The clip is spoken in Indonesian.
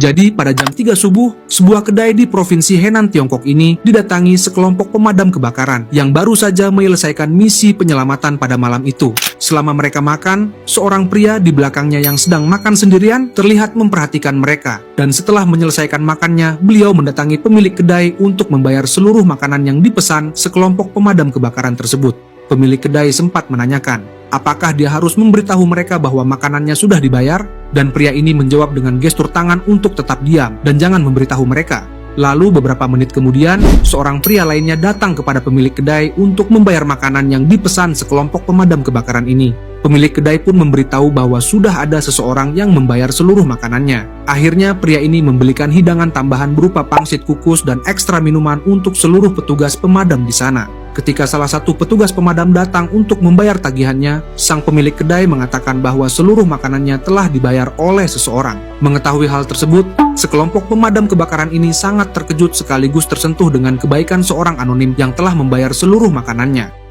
Jadi pada jam 3 subuh, sebuah kedai di provinsi Henan, Tiongkok ini didatangi sekelompok pemadam kebakaran yang baru saja menyelesaikan misi penyelamatan pada malam itu. Selama mereka makan, seorang pria di belakangnya yang sedang makan sendirian terlihat memperhatikan mereka. Dan setelah menyelesaikan makannya, beliau mendatangi pemilik kedai untuk membayar seluruh makanan yang dipesan sekelompok pemadam kebakaran tersebut. Pemilik kedai sempat menanyakan, apakah dia harus memberitahu mereka bahwa makanannya sudah dibayar? Dan pria ini menjawab dengan gestur tangan untuk tetap diam dan jangan memberitahu mereka. Lalu beberapa menit kemudian, seorang pria lainnya datang kepada pemilik kedai untuk membayar makanan yang dipesan sekelompok pemadam kebakaran ini. Pemilik kedai pun memberitahu bahwa sudah ada seseorang yang membayar seluruh makanannya. Akhirnya pria ini membelikan hidangan tambahan berupa pangsit kukus dan ekstra minuman untuk seluruh petugas pemadam di sana. Ketika salah satu petugas pemadam datang untuk membayar tagihannya, sang pemilik kedai mengatakan bahwa seluruh makanannya telah dibayar oleh seseorang. Mengetahui hal tersebut, sekelompok pemadam kebakaran ini sangat terkejut sekaligus tersentuh dengan kebaikan seorang anonim yang telah membayar seluruh makanannya.